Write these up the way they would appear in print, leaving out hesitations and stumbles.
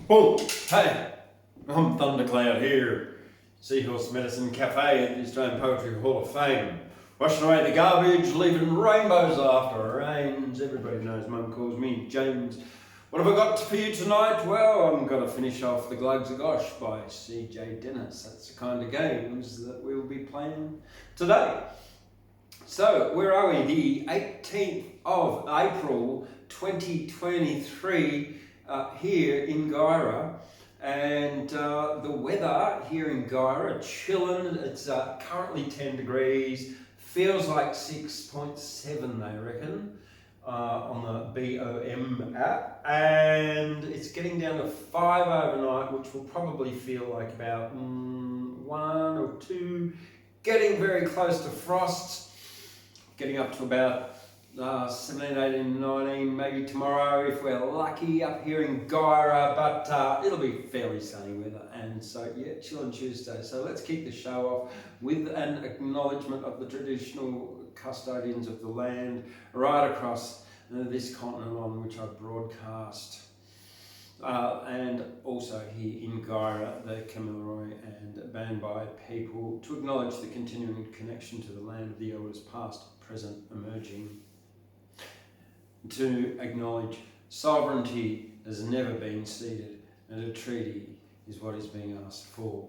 Oh, hey, I'm Thundercloud here, Seahorse Medicine Cafe at the Australian Poetry Hall of Fame. Washing away the garbage, leaving rainbows after it rains. Everybody knows Mum calls me James. What have I got for you tonight? Well, I'm going to finish off the Glugs of Gosh by C.J. Dennis. That's the kind of games that we will be playing today. So, where are we? The 18th of April 2023 here in Guyra. And the weather here in Guyra, chillin'. It's currently 10 degrees. Feels like 6.7, they reckon, on the BOM app. And it's getting down to 5 overnight, which will probably feel like about 1 or 2. Getting very close to frost. Getting up to about 17, 18, 19, maybe tomorrow if we're lucky up here in Guyra, but it'll be fairly sunny weather. And so, yeah, Chillin Tuesday. So let's kick the show off with an acknowledgement of the traditional custodians of the land right across this continent on which I broadcast. And also here in Guyra, the Kamilaroi and Banbai people, to acknowledge the continuing connection to the land of the elders past, present, emerging. To acknowledge sovereignty has never been ceded and a treaty is what is being asked for.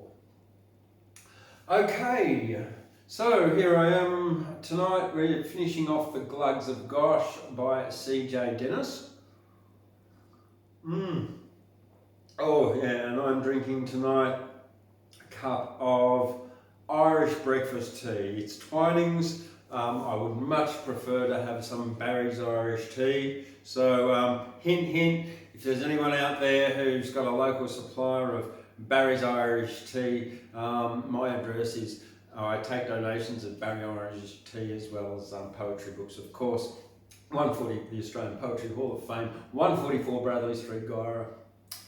Okay, so here I am tonight. We're finishing off the Glugs of Gosh by C.J. Dennis. Oh yeah, and I'm drinking tonight a cup of Irish breakfast tea. It's Twinings. I would much prefer to have some Barry's Irish tea. So hint, hint, if there's anyone out there who's got a local supplier of Barry's Irish tea, my address is, I take donations of Barry Irish tea as well as poetry books, of course. 140, the Australian Poetry Hall of Fame, 144 Bradley Street, Guyra.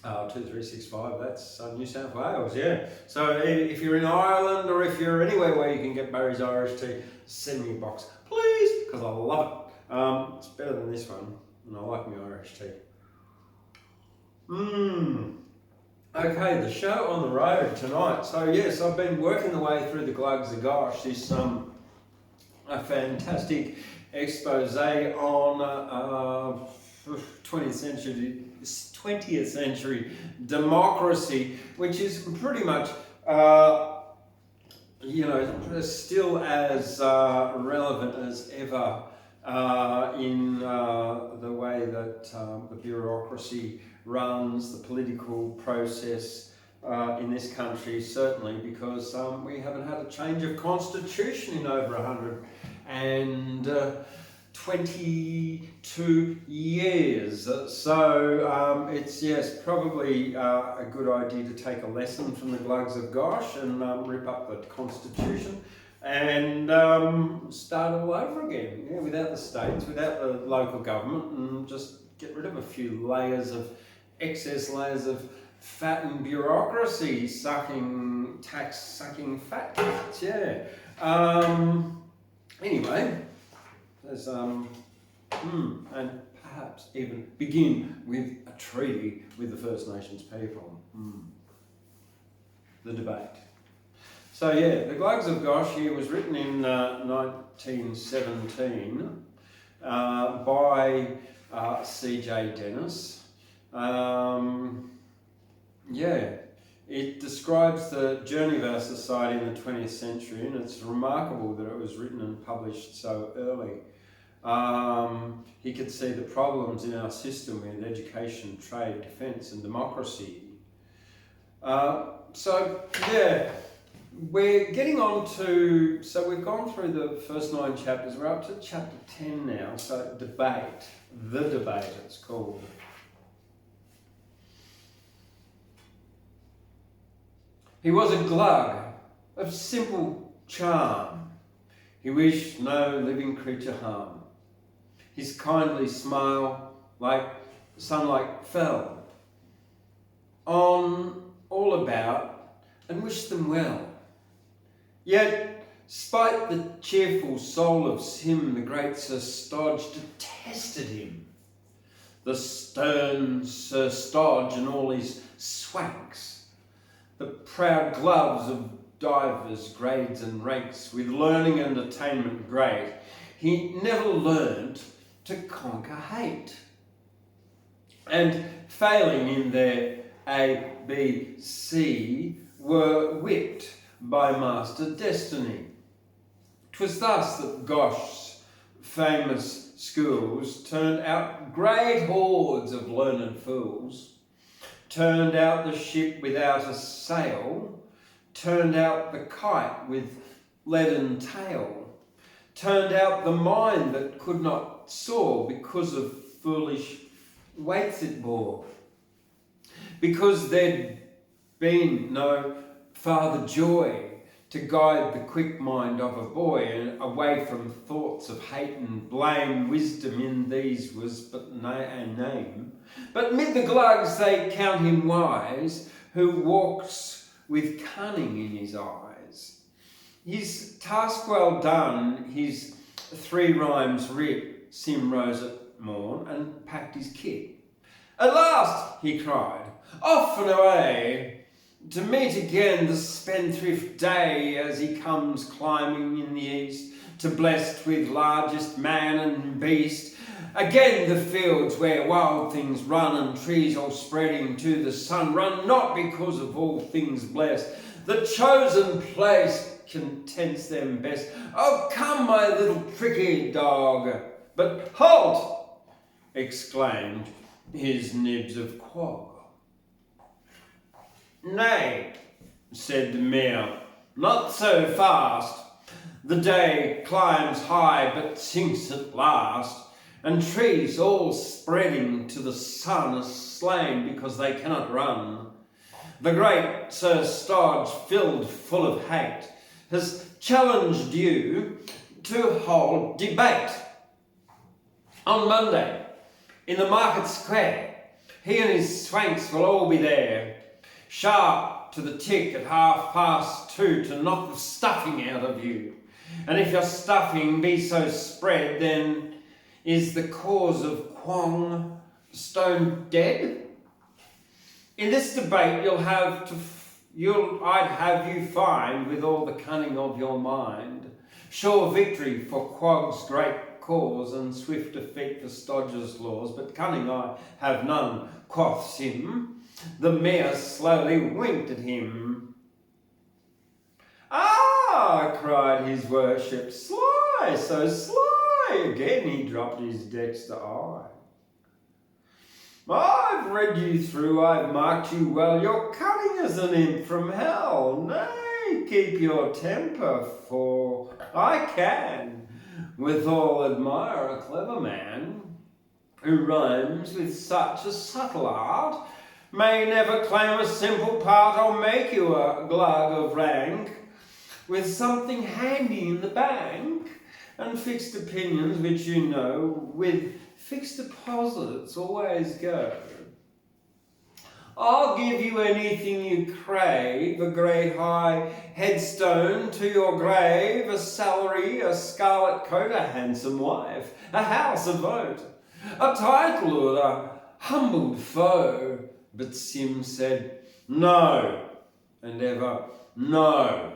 2365, that's New South Wales, yeah. So if you're in Ireland or if you're anywhere where you can get Barry's Irish tea, send me a box, please, because I love it. It's better than this one, and I like my Irish tea. Okay, the show on the road tonight. So yes, I've been working the way through the Glugs of Gosh, this a fantastic expose on 20th century democracy, which is pretty much, still as relevant as ever in the way that the bureaucracy runs the political process in this country, certainly because we haven't had a change of constitution in over 122 years. So it's, yes, probably a good idea to take a lesson from the Glugs of Gosh and rip up the constitution and start all over again, without the states, without the local government, and just get rid of a few excess layers of fat and bureaucracy tax-sucking fat cats, yeah. Anyway, and perhaps even begin with a treaty with the First Nations people. The debate. So yeah, the Glugs of Gosh here was written in 1917 by C.J. Dennis. It describes the journey of our society in the 20th century, and it's remarkable that it was written and published so early. He could see the problems in our system with education, trade, defence and democracy. We're getting on to, so we've gone through the first 9 chapters, we're up to chapter 10 now, so debate, the debate it's called. He was a glug of simple charm. He wished no living creature harm. His kindly smile, like sunlight, fell on all about and wished them well. Yet, spite the cheerful soul of Sim, the great Sir Stodge detested him. the stern Sir Stodge and all his swanks, the proud gloves of divers, grades and ranks, with learning and attainment great, he never learnt to conquer hate. And failing in their A, B, C, were whipped by Master Destiny. 'Twas thus that Gosh's famous schools turned out great hordes of learned fools, turned out the ship without a sail, turned out the kite with leaden tail, turned out the mind that could not soar because of foolish weights it bore, because there'd been no Father Joy to guide the quick mind of a boy and away from thoughts of hate and blame. Wisdom in these was but a name. But mid the Glugs they count him wise, who walks with cunning in his eyes. His task well done, his 3 rhymes writ, Sim rose at morn and packed his kit. At last, he cried, off and away, to meet again the spendthrift day as he comes climbing in the east, to blessed with largest man and beast. Again the fields where wild things run and trees all spreading to the sun run, not because of all things blessed. The chosen place contents them best. Oh, come, my little tricky dog. But halt, exclaimed his nibs of quag. Nay, said the mare, not so fast. The day climbs high but sinks at last, and trees all spreading to the sun are slain because they cannot run. The great Sir Stodge, filled full of hate, has challenged you to hold debate. On Monday, in the market square, he and his swanks will all be there, sharp to the tick at 2:30 to knock the stuffing out of you. And if your stuffing be so spread, then is the cause of Kwong stone dead? In this debate I'd have you find with all the cunning of your mind, sure victory for Quog's great cause and swift defeat for Stodge's laws, but cunning I have none, quoth Sim. The mare slowly winked at him. Ah, cried his worship, sly, so sly. Again he dropped his dexter eye. I've read you through, I've marked you well, you're cunning as an imp from hell. Nay, keep your temper, for I can withal admire a clever man who rhymes with such a subtle art, may never claim a simple part or make you a glug of rank, with something handy in the bank, and fixed opinions which you know, with fixed deposits always go. I'll give you anything you crave, a great high headstone to your grave, a salary, a scarlet coat, a handsome wife, a house, a vote, a title, or a humbled foe. But Sim said, no, and ever no.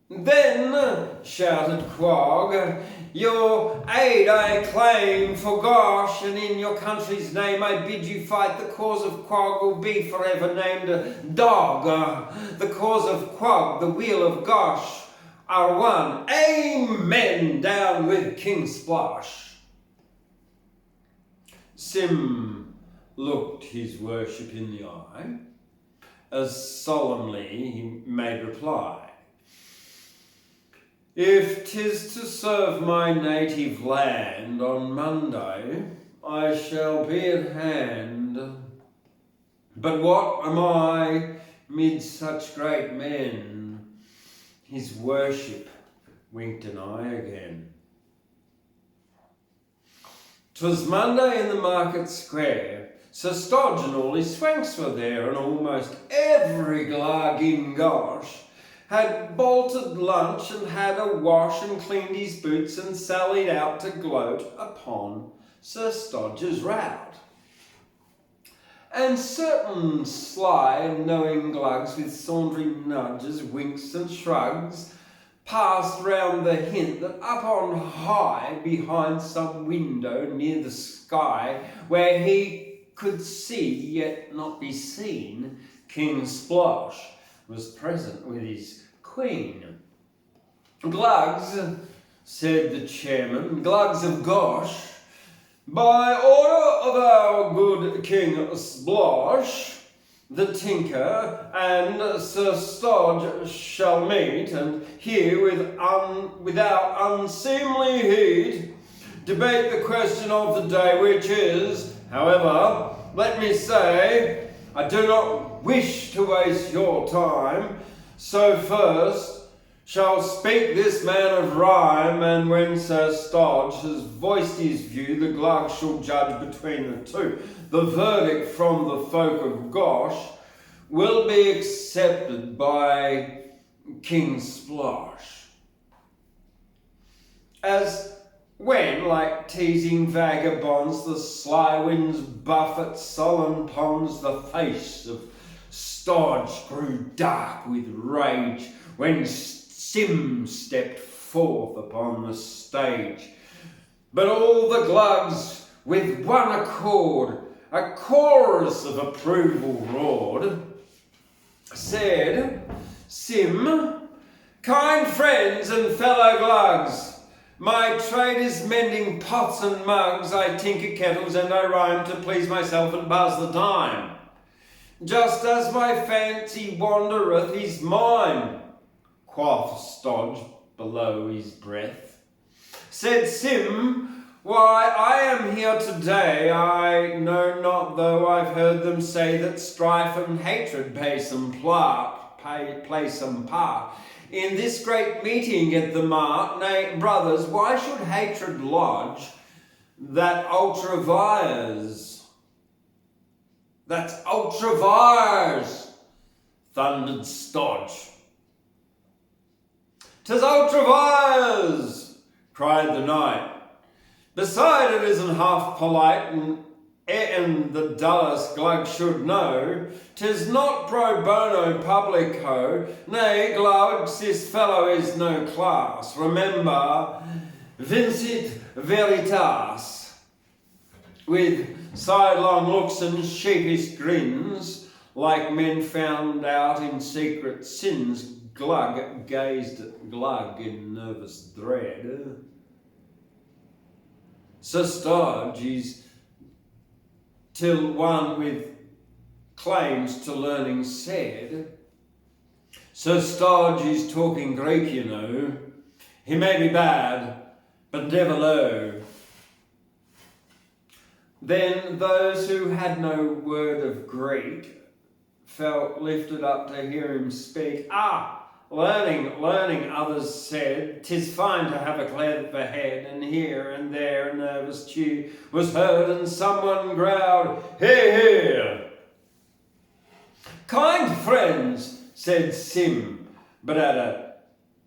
Then, shouted Quag, your aid I claim for Gosh, and in your country's name I bid you fight. The cause of Quag will be forever named a dog. The cause of Quag, the wheel of Gosh, are one. Amen, down with King Splosh. Sim looked his worship in the eye, as solemnly he made reply. If 'tis to serve my native land, on Monday I shall be at hand. But what am I mid such great men? His worship winked an eye again. 'Twas Monday in the market square. Sir Stodge and all his swanks were there, and almost every glug in Gosh had bolted lunch and had a wash and cleaned his boots and sallied out to gloat upon Sir Stodge's rout. And certain sly and knowing Glugs with sauntering nudges, winks and shrugs passed round the hint that up on high behind some window near the sky, where he could see yet not be seen, King Splosh was present with his queen. Glugs, said the chairman, Glugs of Gosh, by order of our good King Splosh, the tinker and Sir Stodge shall meet, and here without unseemly heed debate the question of the day, which is, however, let me say, I do not wish to waste your time, so first shall speak this man of rhyme, and when Sir Stodge has voiced his view, the Glug shall judge between the two. The verdict from the folk of Gosh will be accepted by King Splosh. As when, like teasing vagabonds, the sly winds buffet sullen ponds, the face of Stodge grew dark with rage when Sim stepped forth upon the stage. But all the Glugs with one accord, a chorus of approval roared, said, Sim, kind friends and fellow Glugs, my trade is mending pots and mugs, I tinker kettles and I rhyme to please myself and pass the time. Just as my fancy wandereth is mine, quoth Stodge below his breath. Said Sim, why, I am here today, I know not, though I've heard them say that strife and hatred play some part in this great meeting at the mart. Nay, brothers, why should hatred lodge that ultravires? That's ultravires, thundered Stodge. 'Tis ultravires, cried the knight. Beside, it isn't half polite, and the dullest Glug should know, 'tis not pro bono publico. Nay, Glugs, this fellow is no class. Remember, vincit veritas. With sidelong looks and sheepish grins, like men found out in secret sins, Glug gazed at Glug in nervous dread. Sir Stodge is till one with claims to learning said, Sir Stodge is talking Greek, you know. He may be bad, but never low. Then those who had no word of Greek felt lifted up to hear him speak. Learning, others said, 'tis fine to have a clever head, and here and there a nervous cheer was heard, and someone growled, hear, hear. Kind friends, said Sim, but at a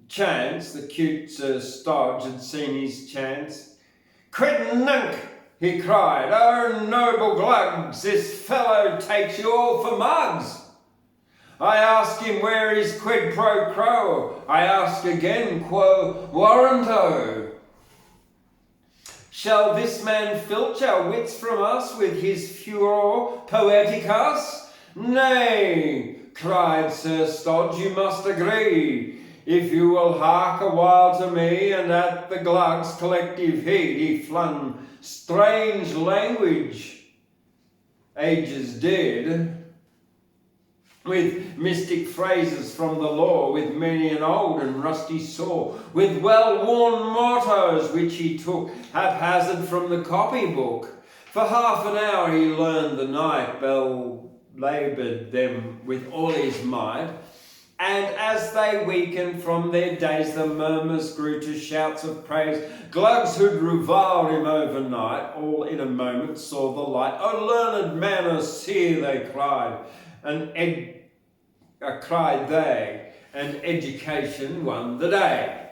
chance, the cute Sir Stodge had seen his chance. Quit nunk, he cried, oh noble Glugs, this fellow takes you all for mugs. I ask him where is quid pro quo, I ask again quo warranto. Shall this man filch our wits from us with his furor poeticus? Nay, cried Sir Stodge, you must agree. If you will hark a while to me, and at the Glug's collective heed he flung strange language, ages did, with mystic phrases from the law, with many an old and rusty saw, with well-worn mottos which he took haphazard from the copybook. For half an hour he learned the night, laboured them with all his might, and as they weakened from their days, the murmurs grew to shouts of praise. Glugs who'd reviled him overnight, all in a moment saw the light. O learned man, O seer, they cried, and education won the day.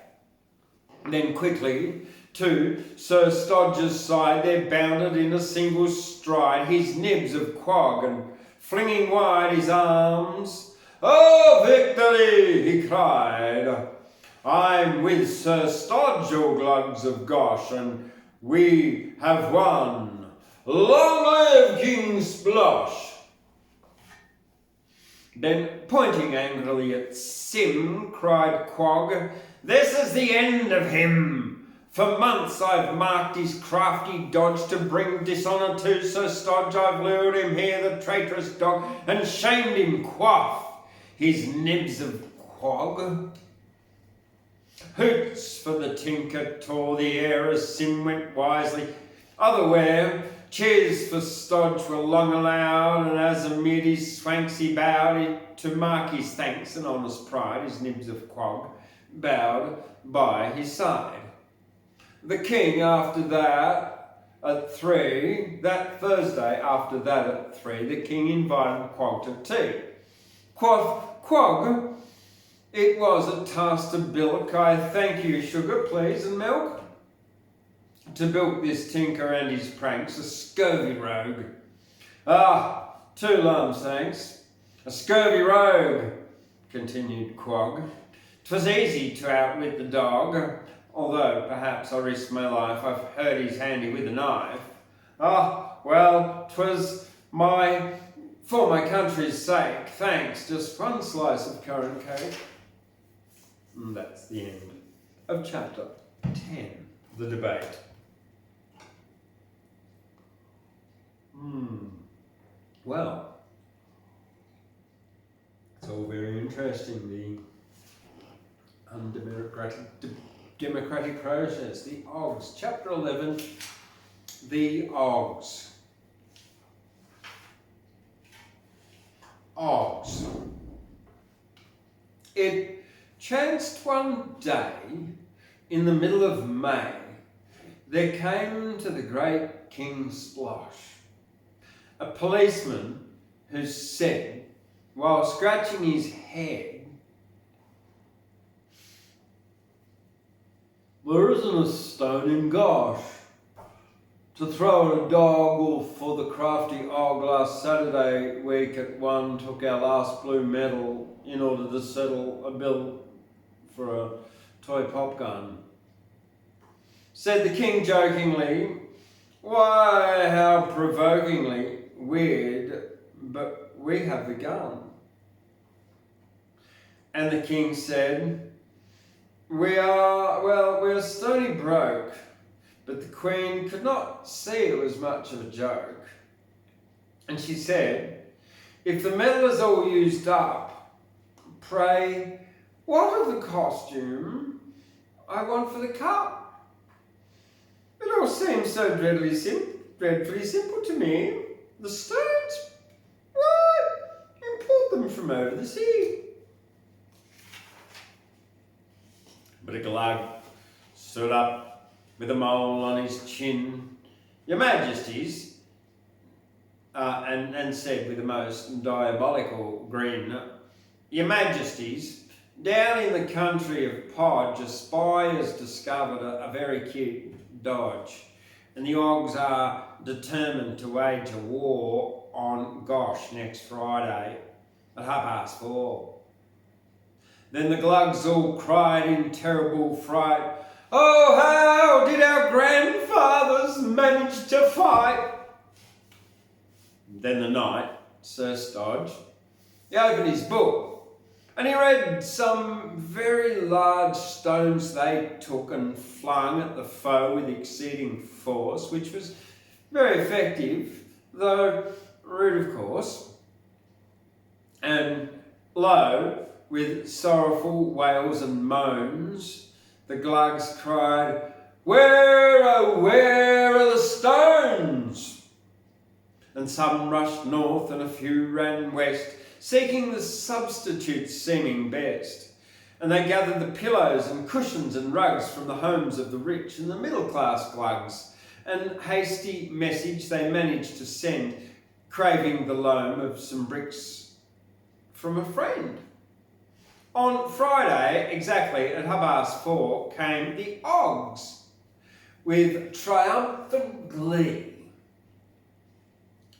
Then quickly, to Sir Stodge's side, there bounded in a single stride stride his nibs of quag, and flinging wide his arms, "Oh, victory!" he cried. "I'm with Sir Stodge, O Glugs of Gosh, and we have won. Long live King Splosh!" Then, pointing angrily at Sim, cried Quag, "This is the end of him. For months I've marked his crafty dodge to bring dishonour to Sir Stodge. I've lured him here, the traitorous dog, and shamed him, quaff his nibs of quag." Hoots for the tinker tore the air as Sim went wisely otherwhere. Cheers for Stodge were long allowed, and as amid his swanks he bowed to mark his thanks and honest pride, his nibs of quag bowed by his side. The king after that at 3, that Thursday after that at 3, the king invited Quag to tea. Quoth Quag, "It was a task to bilk. I thank you, sugar, please, and milk. To bilk this tinker and his pranks, a scurvy rogue." "Ah, 2 lambs, thanks. A scurvy rogue," continued Quag. "'Twas easy to outwit the dog, although perhaps I risked my life. I've heard he's handy with a knife. Ah, well, 'twas for my country's sake. Thanks, just 1 slice of currant cake." And that's the end of chapter 10, the debate. Well, it's all very interesting, the democratic process, the OGS. Chapter 11, the OGS. OGS. It chanced one day in the middle of May, there came to the great King Splosh a policeman who said, while scratching his head, "There isn't a stone in Gosh to throw at a dog, or for the crafty og last Saturday week at 1 took our last blue medal in order to settle a bill for a toy pop gun." Said the king jokingly, "Why, how provokingly weird, but we have the gun." And the king said, we're stony broke." But the queen could not see it was much of a joke. And she said, "If the medal is all used up, pray, what of the costume I want for the cup? It all seems so dreadfully simple to me. The stones? Why, import them from over the sea." But a glug stood up with a mole on his chin. "Your Majesties," and said with a most diabolical grin, "Your Majesties, down in the country of Podge, a spy has discovered a very cute dodge, and the Ogs are determined to wage a war on Gosh next Friday at 4:30. Then the Glugs all cried in terrible fright, "Oh, how did our grandfathers manage to fight?" Then the knight, Sir Stodge, he opened his book, and he read some very large stones they took and flung at the foe with exceeding force, which was very effective, though rude of course. And lo, with sorrowful wails and moans, the Glugs cried, "Where, oh where are the stones?" And some rushed north and a few ran west, seeking the substitutes seeming best. And they gathered the pillows and cushions and rugs from the homes of the rich and the middle-class Glugs, and hasty message they managed to send, craving the loan of some bricks from a friend. On Friday, exactly at 4:30, came the Ogs with triumphant glee.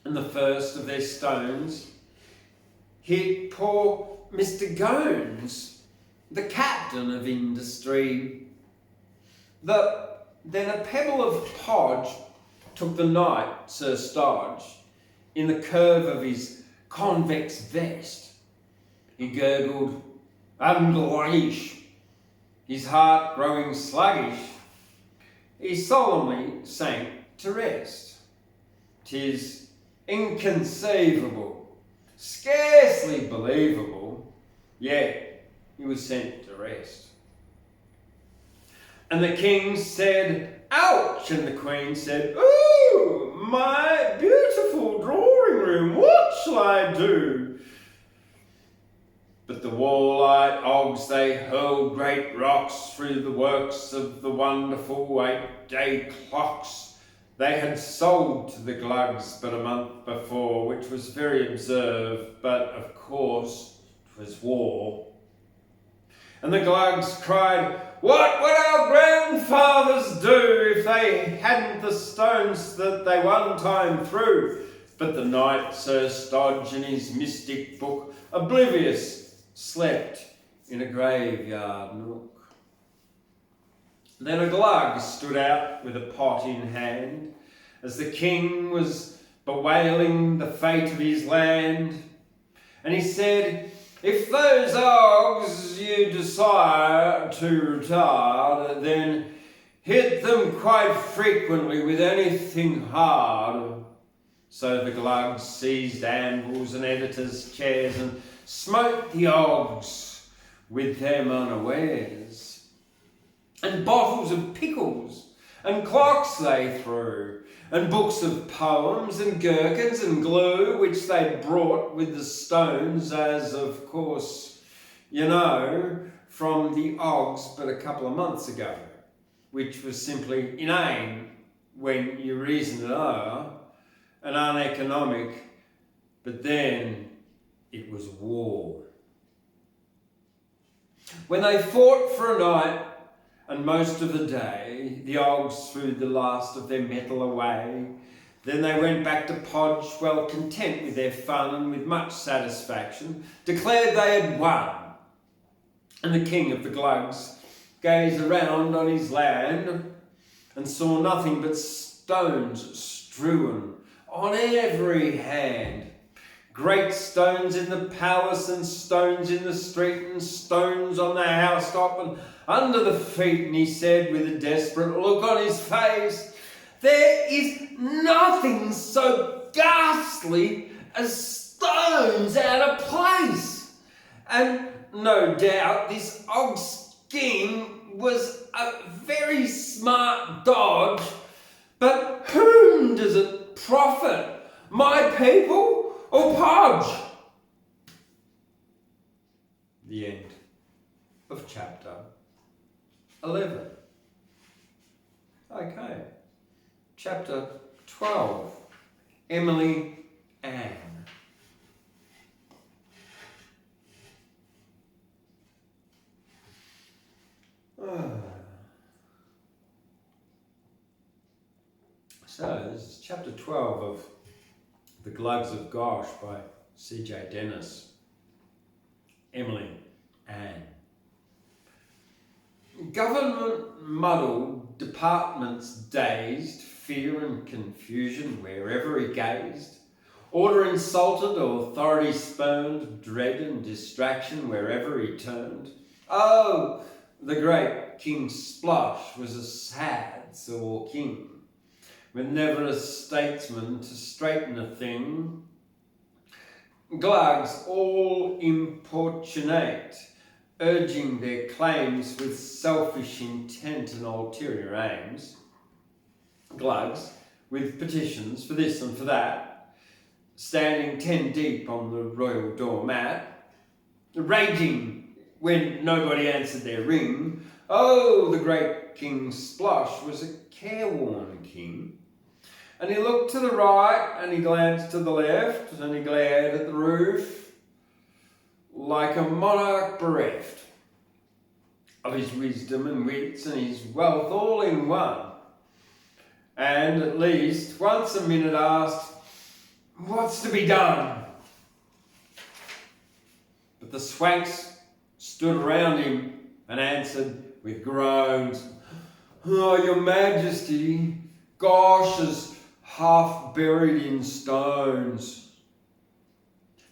and the first of their stones hit poor Mr. Gones, the captain of industry. Then a pebble of podge took the knight, Sir Stodge, in the curve of his convex vest. He gurgled, "Unglish," his heart growing sluggish. He solemnly sank to rest. 'Tis inconceivable, scarcely believable, yet he was sent to rest. And the king said, "Ouch!" and the queen said, "Ooh, my beautiful drawing room, what shall I do?" But the warlike Oggs, they hurled great rocks through the works of the wonderful 8-day clocks they had sold to the Glugs but a month before, which was very observed, but of course 'twas war. And the Glugs cried, "What would our grandfathers do if they hadn't the stones that they one time threw?" But the knight, Sir Stodge, in his mystic book, oblivious, slept in a graveyard nook. Then a Glug stood out with a pot in hand, as the king was bewailing the fate of his land. And he said, "If those Oggs you desire to retard, then hit them quite frequently with anything hard." So the Glugs seized anvils and editors' chairs and smote the Oggs with them unawares. And bottles of pickles and clocks they threw, and books of poems and gherkins and glue, which they brought with the stones, as of course you know from the Oggs but a couple of months ago, which was simply inane when you reason it over, and uneconomic, but then it was war. When they fought for a night and most of the day, the Oggs threw the last of their metal away. Then they went back to Podge, well content with their fun and with much satisfaction, declared they had won. And the king of the Glugs gazed around on his land and saw nothing but stones strewn on every hand. Great stones in the palace and stones in the street and stones on the housetop and under the feet. And he said with a desperate look on his face, "There is nothing so ghastly as stones out of place." And no doubt this Ogg's scheme was a very smart dodge, but whom does it profit? My people or Podge? The end of chapter 11. Okay, chapter 12, Emily Ann. So this is chapter 12 of The Glugs of Gosh by C.J. Dennis. Emily Ann. Government muddled, departments dazed, fear and confusion wherever he gazed. Order insulted, authority spurned, dread and distraction wherever he turned. Oh, the great King Splosh was a sad sore king, with never a statesman to straighten a thing. Glugs all importunate, urging their claims with selfish intent and ulterior aims. Glugs, with petitions for this and for that, standing 10 deep on the royal doormat, raging when nobody answered their ring. Oh, the great King Splosh was a careworn king. And he looked to the right, and he glanced to the left, and he glared at the roof, like a monarch bereft of his wisdom and wits and his wealth all in one. And at least once a minute asked, What's to be done? But the swanks stood around him and answered with groans, "Oh, your majesty, Gosh is half buried in stones."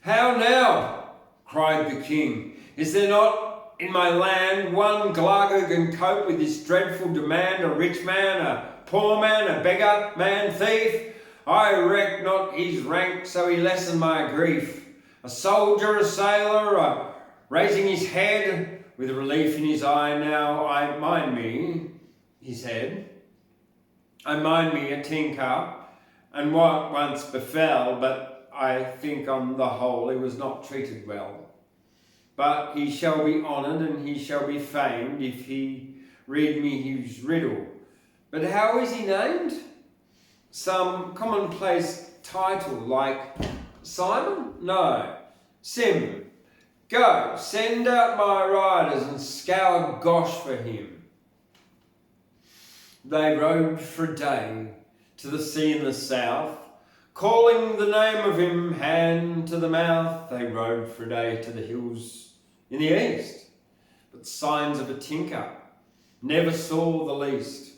"How now?" cried the king. "Is there not in my land one Glug who can cope with this dreadful demand, a rich man, a poor man, a beggar, man, thief? I reck not his rank, so he lessen my grief. A soldier, a sailor, raising his head, with relief in his eye now, I mind me, his head. I mind me a tinker, and what once befell, but I think on the whole he was not treated well. But he shall be honoured and he shall be famed if he read me his riddle. But how is he named? Some commonplace title like Simon? No. Sim. Go, send out my riders and scour Gosh for him." They rode for a day to the sea in the south, calling the name of him hand to the mouth. They rode for a day to the hills in the east, but signs of a tinker never saw the least.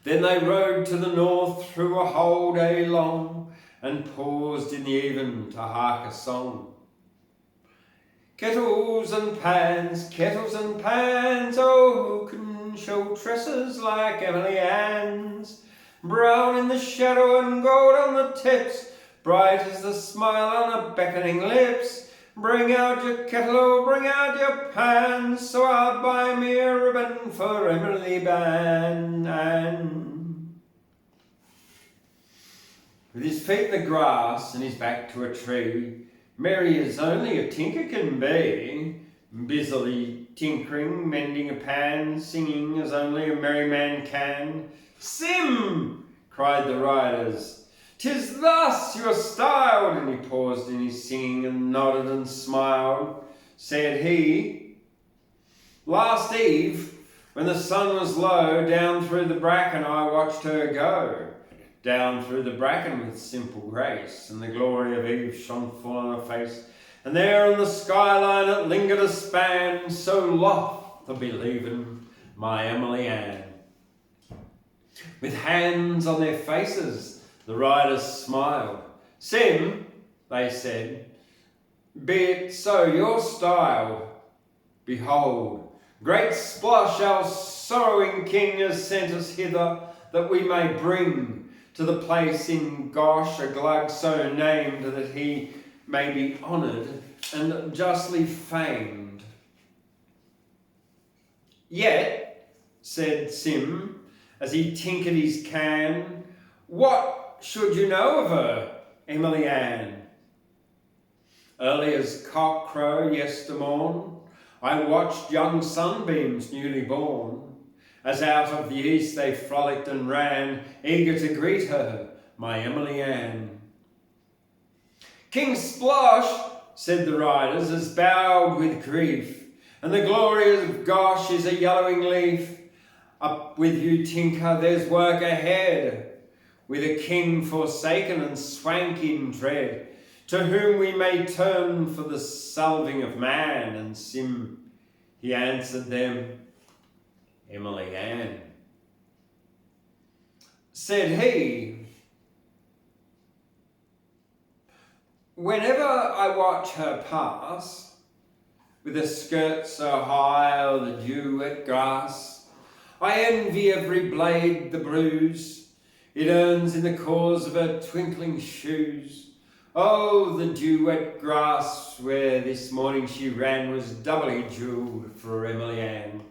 Then they rode to the north through a whole day long, and paused in the even to hark a song. Kettles and pans, oh, who can show tresses like Emily Ann's? Brown in the shadow and gold on the tips, bright as the smile on her beckoning lips. Bring out your kettle, oh, bring out your pans, so I'll buy me a ribbon for Emily Ann. With his feet in the grass and his back to a tree, merry as only a tinker can be, busily tinkering, mending a pan, singing as only a merry man can. "Sim!" cried the riders, "'tis thus you are styled," and he paused in his singing and nodded and smiled. Said he, "Last eve, when the sun was low, down through the bracken I watched her go. Down through the bracken with simple grace, and the glory of eve shone full on her face. And there on the skyline it lingered a span, so loth to be leaving my Emily Ann." With hands on their faces, the riders smiled. "Sim," they said, "be it so you're styled. Behold, great Splosh, our sorrowing king, has sent us hither, that we may bring to the place in Gosh a Glug so named, that he may be honoured and justly famed." "Yet," said Sim, as he tinkered his can, "what should you know of her, Emily Ann?" "Early as cock-crow yestermorn, I watched young sunbeams newly born, as out of the east they frolicked and ran, eager to greet her, my Emily Ann." "King Splosh," said the riders, "is bowed with grief, and the glory of Gosh is a yellowing leaf. Up with you, tinker, there's work ahead, with a king forsaken and swank in dread, to whom we may turn for the salving of man." And Sim, he answered them, "Emily Ann." Said he, "Whenever I watch her pass, with her skirts so high o'er the dew-wet grass, I envy every blade the bruise it earns in the cause of her twinkling shoes. Oh, the dew-wet grass where this morning she ran was doubly jewelled for Emily Ann."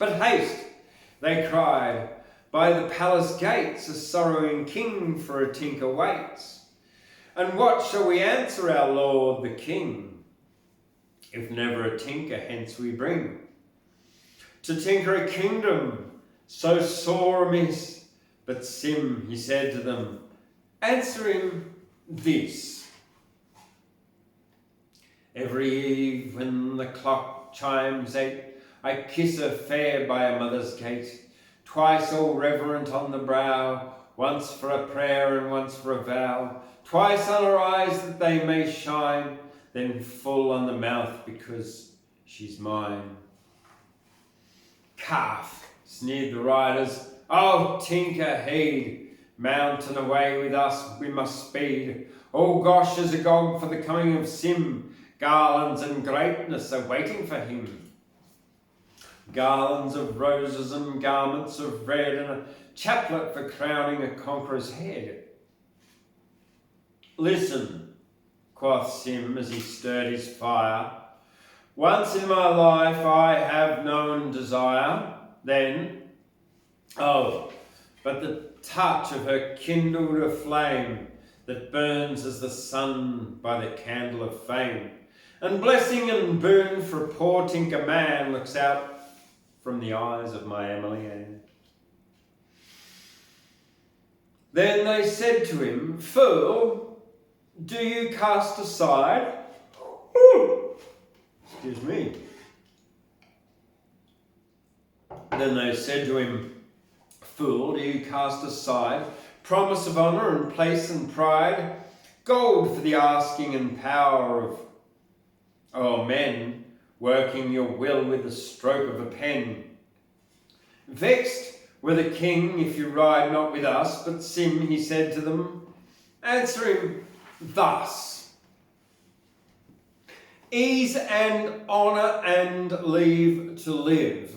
"But haste," they cried, "by the palace gates a sorrowing king for a tinker waits. And what shall we answer our lord the king, if never a tinker hence we bring? To tinker a kingdom so sore amiss." But Sim, he said to them, "Answer him this. Every eve when the clock chimes 8, I kiss her fair by a mother's gate, twice all reverent on the brow, once for a prayer and once for a vow, twice on her eyes that they may shine, then full on the mouth because she's mine. Calf, sneered the riders, oh, tinker, heed, mount and away with us we must speed. Oh, Gosh is agog for the coming of Sim, garlands and greatness are waiting for him. Garlands of roses and garments of red and a chaplet for crowning a conqueror's head. Listen, quoth Sim as he stirred his fire. Once in my life I have known desire, then, oh, but the touch of her kindled a flame that burns as the sun by the candle of fame. And blessing and boon for a poor tinker man looks out from the eyes of my Emily Ann. Then they said to him, Fool, do you cast aside? Excuse me. Then they said to him, Fool, do you cast aside promise of honour and place and pride, gold for the asking and power of men, working your will with the stroke of a pen? Vexed were the king if you ride not with us, but Sim, he said to them, answer him thus. Ease and honour and leave to live.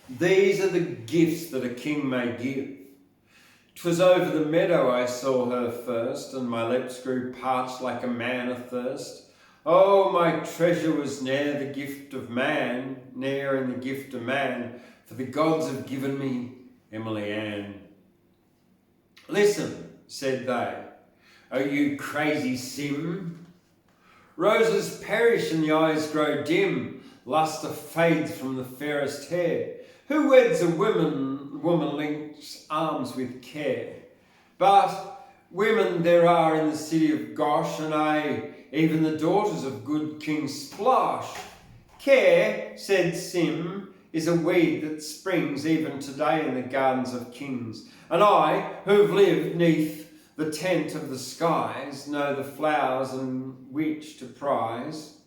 These are the gifts that a king may give. 'Twas over the meadow I saw her first, and my lips grew parched like a man athirst. Oh, my treasure was ne'er the gift of man, ne'er in the gift of man, for the gods have given me Emily Ann. Listen, said they, O you crazy Sim. Roses perish and the eyes grow dim, lustre fades from the fairest hair. Who weds a woman links arms with care? But women there are in the city of Gosh, and aye, even the daughters of good King Splosh. Care, said Sim, is a weed that springs even today in the gardens of kings. And I, who've lived neath the tent of the skies, know the flowers and which to prize.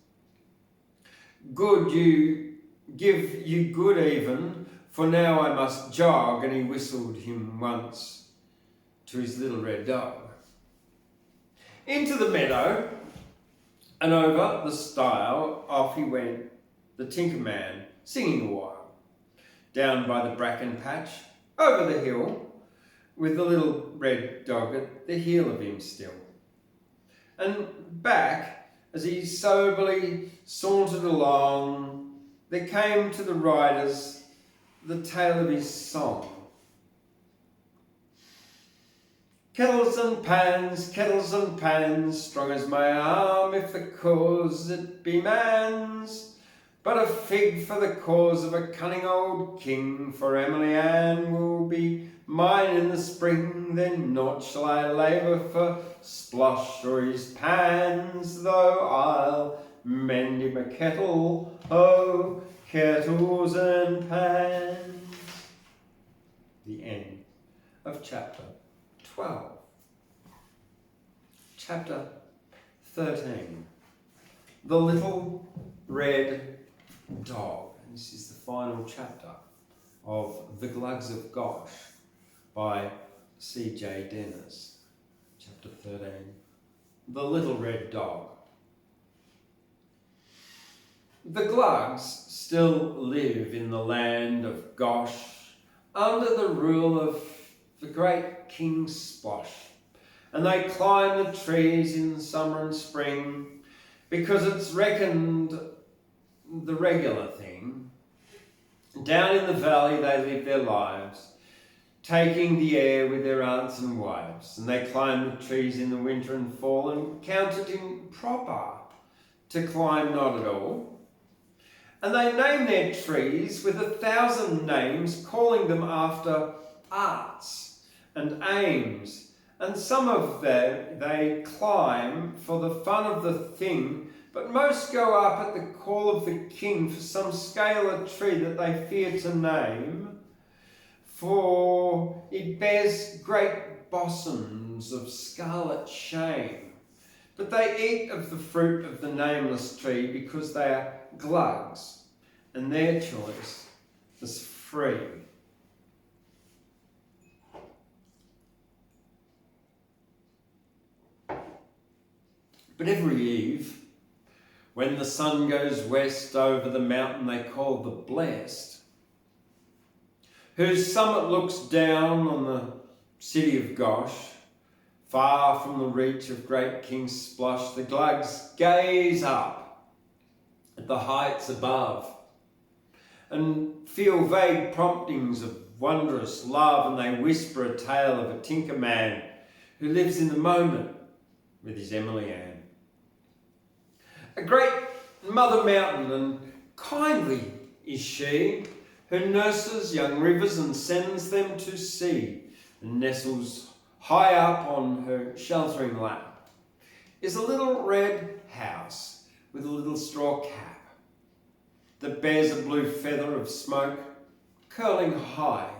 Good you give you good even, for now I must jog, and he whistled him once to his little red dog. Into the meadow, and over the stile, off he went, the tinker man, singing a while. Down by the bracken patch, over the hill, with the little red dog at the heel of him still. And back, as he soberly sauntered along, there came to the riders the tale of his song. Kettles and pans, strong as my arm, if the cause it be man's. But a fig for the cause of a cunning old king, for Emily Ann will be mine in the spring. Then naught shall I labour for Splosh or his pans, though I'll mend him a kettle, oh, kettles and pans. The end of chapter 12. Chapter 13. The Little Red Dog. And this is the final chapter of The Glugs of Gosh by C.J. Dennis. Chapter 13. The Little Red Dog. The Glugs still live in the land of Gosh under the rule of the great King Splosh, and they climb the trees in summer and spring because it's reckoned the regular thing. Down in the valley they live their lives, taking the air with their aunts and wives, and they climb the trees in the winter and fall and count it improper to climb not at all. And they name their trees with 1,000 names, calling them after arts and aims. And some of them they climb for the fun of the thing, but most go up at the call of the king for some scalar tree that they fear to name. for it bears great blossoms of scarlet shame. But they eat of the fruit of the nameless tree because they are glugs, and their choice is free. But every eve, when the sun goes west over the mountain they call the Blessed, whose summit looks down on the city of Gosh, far from the reach of great King Splosh, the Glugs gaze up at the heights above and feel vague promptings of wondrous love, and they whisper a tale of a tinker man who lives in the moment with his Emily Ann. A great mother mountain, and kindly is she, who nurses young rivers and sends them to sea, and nestles high up on her sheltering lap, is a little red house with a little straw cap that bears a blue feather of smoke curling high,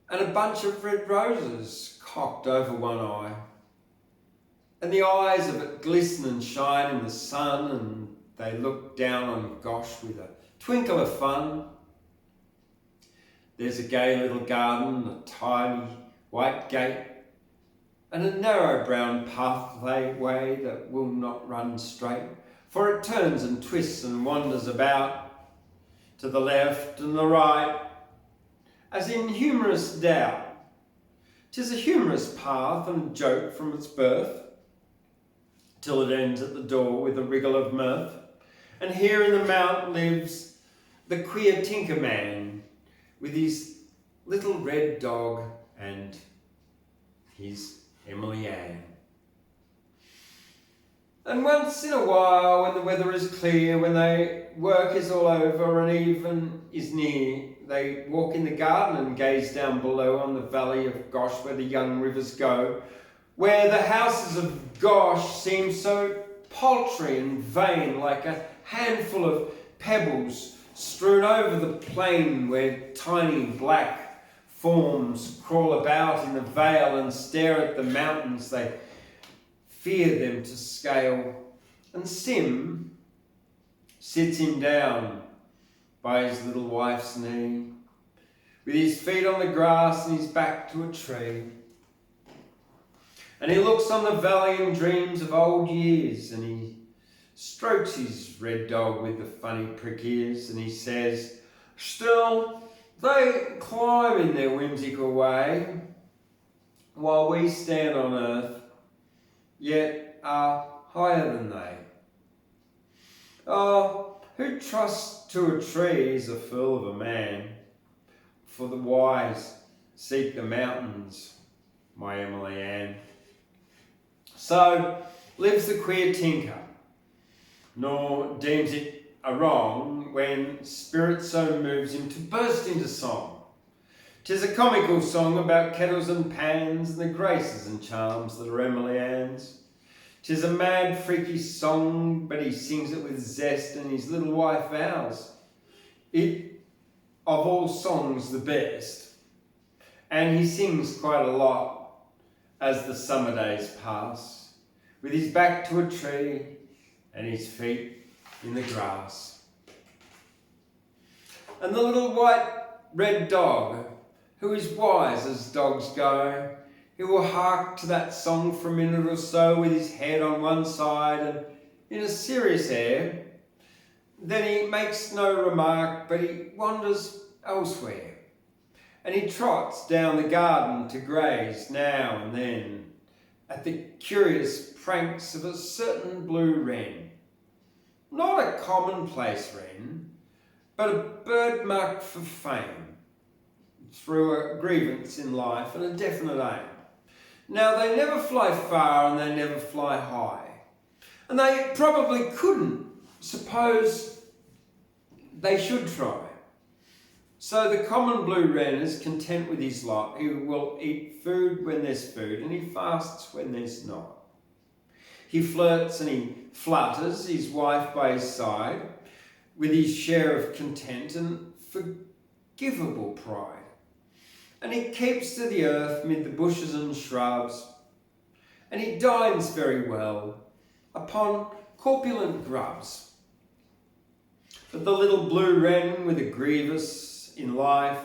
and a bunch of red roses cocked over one eye. And the eyes of it glisten and shine in the sun, and they look down on Gosh with a twinkle of fun. There's a gay little garden, a tiny white gate, and a narrow brown pathway that will not run straight, for it turns and twists and wanders about to the left and the right, as in humorous doubt. 'Tis a humorous path and joke from its birth, till it ends at the door with a wriggle of mirth. And here in the mount lives the queer tinker man with his little red dog and his Emily Ann. And once in a while, when the weather is clear, when their work is all over and even is near, they walk in the garden and gaze down below on the valley of Gosh where the young rivers go, where the houses of Gosh seem so paltry and vain, like a handful of pebbles strewn over the plain, where tiny black forms crawl about in the vale and stare at the mountains they fear them to scale. And Sim sits him down by his little wife's knee, with his feet on the grass and his back to a tree. And he looks on the valley and dreams of old years, and he strokes his red dog with the funny prick ears, and he says, still, they climb in their whimsical way, while we stand on earth, yet are higher than they. Oh, who trusts to a tree is a fool of a man, for the wise seek the mountains, my Emily Ann. So lives the queer tinker, nor deems it a wrong when spirit so moves him to burst into song. 'Tis a comical song about kettles and pans and the graces and charms that are Emily Ann's. 'Tis a mad, freaky song, but he sings it with zest, and his little wife vows it of all songs the best. And he sings quite a lot as the summer days pass, with his back to a tree and his feet in the grass. And the little white red dog, who is wise as dogs go, he will hark to that song for a minute or so with his head on one side and in a serious air. Then he makes no remark, but he wanders elsewhere. And he trots down the garden to graze now and then at the curious pranks of a certain blue wren. Not a commonplace wren, but a bird marked for fame through a grievance in life and a definite aim. Now, they never fly far and they never fly high. And they probably couldn't, suppose they should try. So the common blue wren is content with his lot. He will eat food when there's food, and he fasts when there's not. He flirts and he flutters his wife by his side with his share of content, and unforgivable pride. And he keeps to the earth mid the bushes and shrubs, and he dines very well upon corpulent grubs. But the little blue wren with a grievous in life,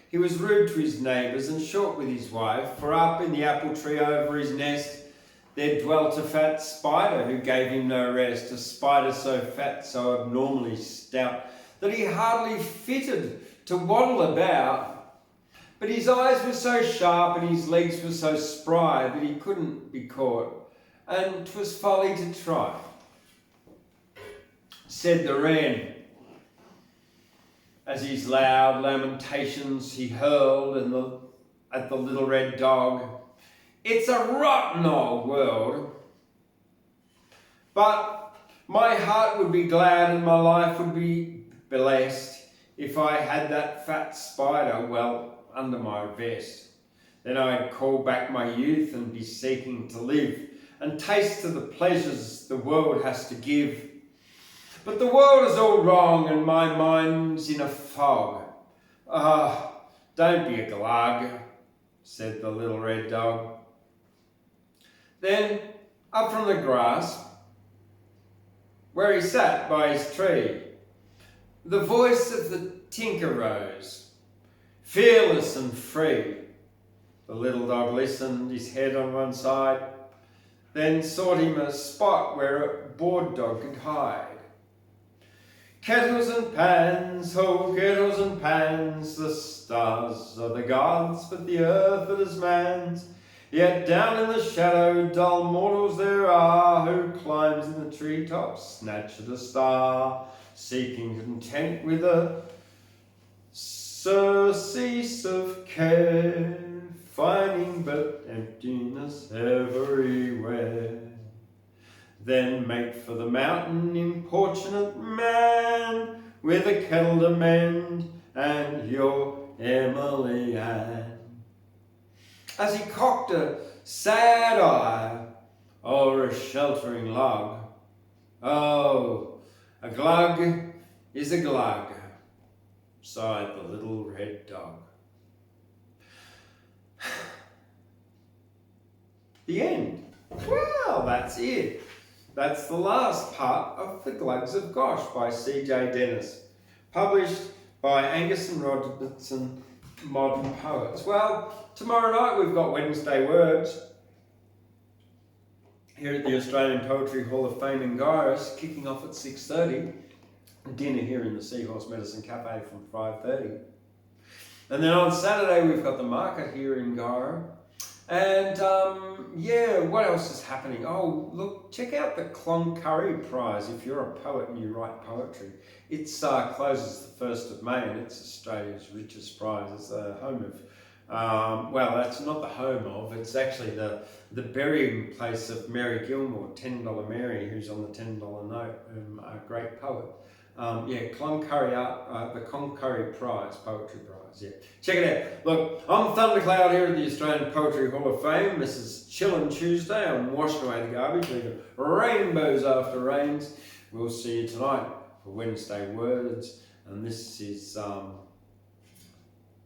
he was rude to his neighbours and short with his wife, for up in the apple tree over his nest there dwelt a fat spider who gave him no rest, a spider so fat, so abnormally stout, that he hardly fitted to waddle about. But his eyes were so sharp and his legs were so spry that he couldn't be caught, and 'twas folly to try. Said the wren, as his loud lamentations he hurled at the little red dog, "It's a rotten old world, but my heart would be glad and my life would be blessed if I had that fat spider well under my vest. Then I'd call back my youth and be seeking to live and taste of the pleasures the world has to give. But the world is all wrong and my mind's in a fog. Ah, don't be a glug," said the little red dog. Then up from the grass, where he sat by his tree, the voice of the tinker rose, fearless and free. The little dog listened, his head on one side, then sought him a spot where a bored dog could hide. "Kettles and pans, oh kettles and pans, the stars are the gods, but the earth it is man's. Yet down in the shadow dull mortals there are, who climbs in the treetops, snatch at a star, seeking content with a surcease of care, finding but emptiness everywhere. Then make for the mountain, importunate man, with a kettle to mend, and your Emily Ann." As he cocked a sad eye o'er a sheltering log, "Oh, a glug is a glug," sighed the little red dog. The end. Well, that's it. That's the last part of the Glugs of Gosh by C.J. Dennis, published by Angus and Robertson, Modern Poets. Well, tomorrow night we've got Wednesday Words here at the Australian Poetry Hall of Fame in Gyrus, kicking off at 6:30. Dinner here in the Seahorse Medicine Cafe from 5:30. And then on Saturday we've got the market here in Gyrus. And yeah, what else is happening? Oh, look, check out the Cloncurry Prize if you're a poet and you write poetry. It closes the 1st of May and it's Australia's richest prize. It's the home of, well, that's not the home of, it's actually the burying place of Mary Gilmore, $10 Mary, who's on the $10 note, a great poet. Yeah, the Cloncurry Prize, Poetry Prize, yeah. Check it out. Look, I'm Thundercloud here at the Australian Poetry Hall of Fame. This is Chillin Tuesday. I'm washing away the garbage, leaving rainbows after rains. We'll see you tonight for Wednesday Words. And this is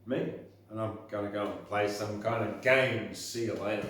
me. And I'm going to go and play some kind of game. See you later.